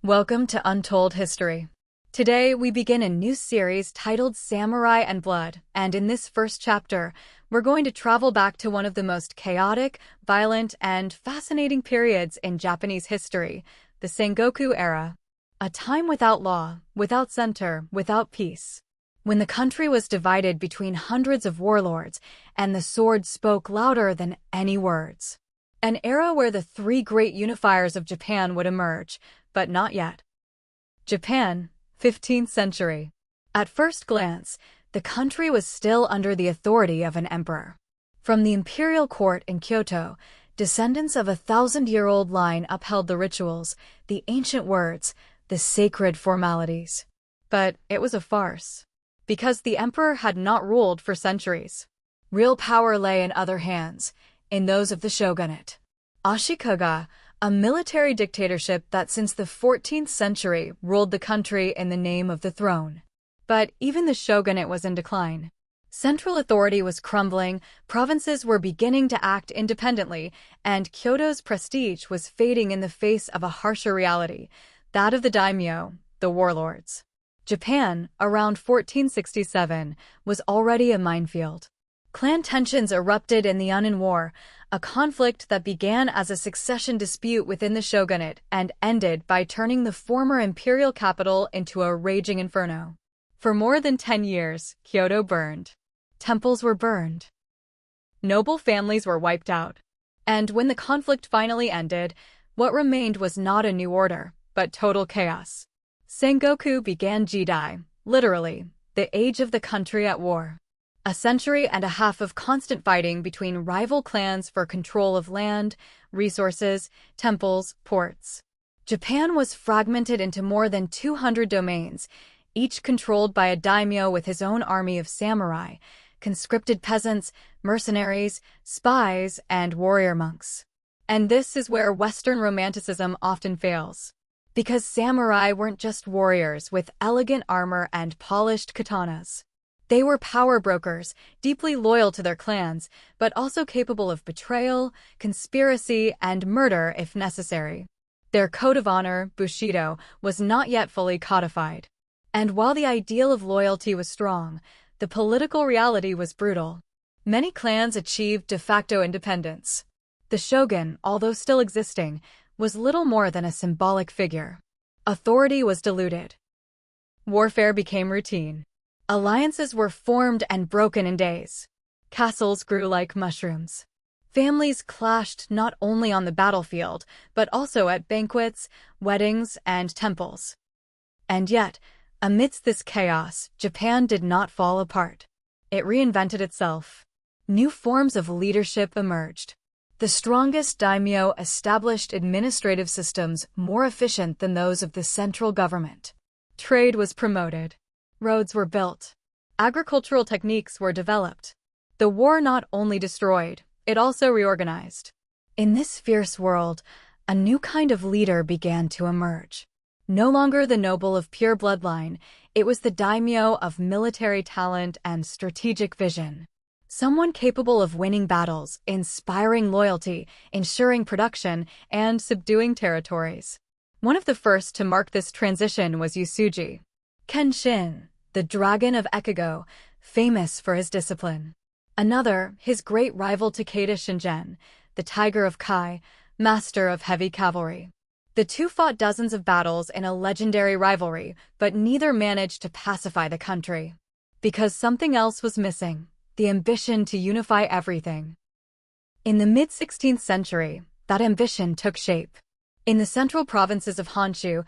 Welcome to Untold History. Today, we begin a new series titled Samurai and Blood, and in this first chapter, we're going to travel back to one of the most chaotic, violent, and fascinating periods in Japanese history, the Sengoku era. A time without law, without center, without peace. When the country was divided between hundreds of warlords, and the sword spoke louder than any words. An era where the three great unifiers of Japan would emerge, but not yet. Japan, 15th century. At first glance, the country was still under the authority of an emperor. From the imperial court in Kyoto, descendants of a 1,000-year-old line upheld the rituals, the ancient words, the sacred formalities. But it was a farce, because the emperor had not ruled for centuries. Real power lay in other hands, in those of the shogunate. Ashikaga, a military dictatorship that since the 14th century ruled the country in the name of the throne. But even the shogunate was in decline. Central authority was crumbling, provinces were beginning to act independently, and Kyoto's prestige was fading in the face of a harsher reality, that of the daimyo, the warlords. Japan, around 1467, was already a minefield. Clan tensions erupted in the Unin War, a conflict that began as a succession dispute within the shogunate and ended by turning the former imperial capital into a raging inferno. For more than 10 years, Kyoto burned. Temples were burned. Noble families were wiped out. And when the conflict finally ended, what remained was not a new order, but total chaos. Sengoku began Jidai, literally, the age of the country at war. A century and a half of constant fighting between rival clans for control of land, resources, temples, ports. Japan was fragmented into more than 200 domains, each controlled by a daimyo with his own army of samurai, conscripted peasants, mercenaries, spies, and warrior monks. And this is where Western Romanticism often fails. Because samurai weren't just warriors with elegant armor and polished katanas. They were power brokers, deeply loyal to their clans, but also capable of betrayal, conspiracy, and murder if necessary. Their code of honor, Bushido, was not yet fully codified. And while the ideal of loyalty was strong, the political reality was brutal. Many clans achieved de facto independence. The shogun, although still existing, was little more than a symbolic figure. Authority was diluted. Warfare became routine. Alliances were formed and broken in days. Castles grew like mushrooms. Families clashed not only on the battlefield, but also at banquets, weddings, and temples. And yet, amidst this chaos, Japan did not fall apart. It reinvented itself. New forms of leadership emerged. The strongest daimyo established administrative systems more efficient than those of the central government. Trade was promoted. Roads were built. Agricultural techniques were developed. The war not only destroyed, it also reorganized. In this fierce world, a new kind of leader began to emerge. No longer the noble of pure bloodline, it was the daimyo of military talent and strategic vision. Someone capable of winning battles, inspiring loyalty, ensuring production, and subduing territories. One of the first to mark this transition was Usugi Kenshin, the dragon of Ekigo, famous for his discipline. Another, his great rival Takeda Shingen, the tiger of Kai, master of heavy cavalry. The two fought dozens of battles in a legendary rivalry, but neither managed to pacify the country. Because something else was missing, the ambition to unify everything. In the mid-16th century, that ambition took shape. In the central provinces of Honshu,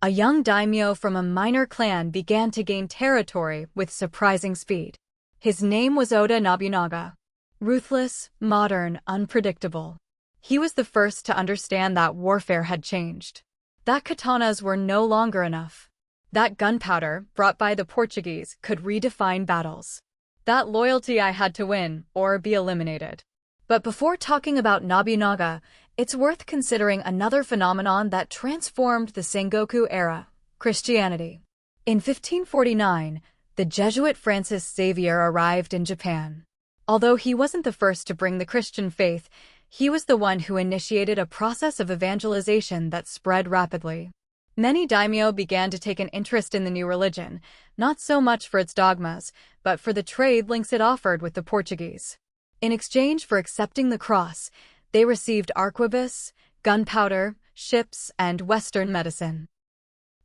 a young daimyo from a minor clan began to gain territory with surprising speed. His name was Oda Nobunaga. Ruthless, modern, unpredictable. He was the first to understand that warfare had changed. That katanas were no longer enough. That gunpowder, brought by the Portuguese, could redefine battles. That loyalty I had to win, or be eliminated. But before talking about Nobunaga, it's worth considering another phenomenon that transformed the Sengoku era: Christianity. In 1549, the Jesuit Francis Xavier arrived in Japan. Although he wasn't the first to bring the Christian faith, he was the one who initiated a process of evangelization that spread rapidly. Many daimyo began to take an interest in the new religion, not so much for its dogmas, but for the trade links it offered with the Portuguese. In exchange for accepting the cross, they received arquebus, gunpowder, ships, and Western medicine.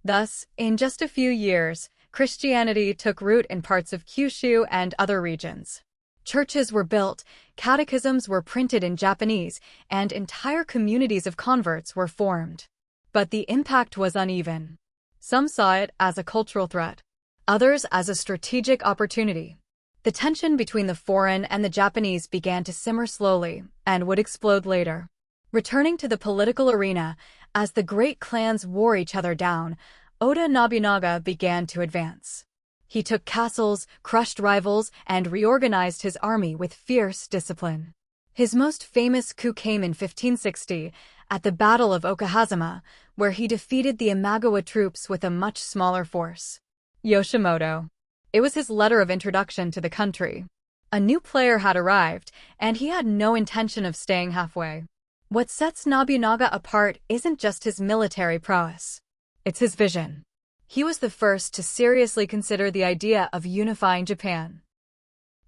Thus, in just a few years, Christianity took root in parts of Kyushu and other regions. Churches were built, catechisms were printed in Japanese, and entire communities of converts were formed. But the impact was uneven. Some saw it as a cultural threat, others as a strategic opportunity. The tension between the foreign and the Japanese began to simmer slowly and would explode later. Returning to the political arena, as the great clans wore each other down, Oda Nobunaga began to advance. He took castles, crushed rivals, and reorganized his army with fierce discipline. His most famous coup came in 1560, at the Battle of Okahazama, where he defeated the Imagawa troops with a much smaller force. Yoshimoto. It was his letter of introduction to the country. A new player had arrived, and he had no intention of staying halfway. What sets Nobunaga apart isn't just his military prowess. It's his vision. He was the first to seriously consider the idea of unifying Japan.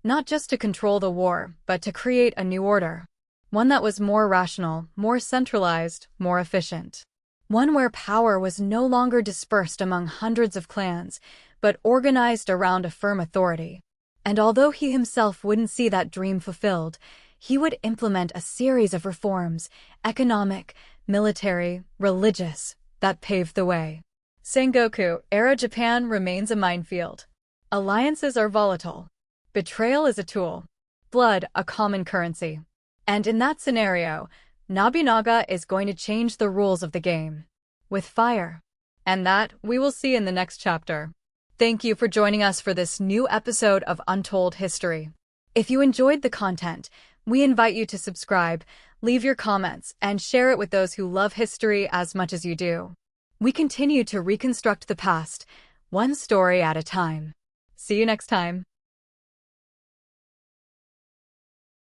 Not just to control the war, but to create a new order. One that was more rational, more centralized, more efficient. One where power was no longer dispersed among hundreds of clans, but organized around a firm authority. And although he himself wouldn't see that dream fulfilled, he would implement a series of reforms, economic, military, religious, that paved the way. Sengoku-era Japan remains a minefield. Alliances are volatile. Betrayal is a tool. Blood, a common currency. And in that scenario, Nobunaga is going to change the rules of the game. With fire. And that we will see in the next chapter. Thank you for joining us for this new episode of Untold History. If you enjoyed the content, we invite you to subscribe, leave your comments, and share it with those who love history as much as you do. We continue to reconstruct the past, one story at a time. See you next time.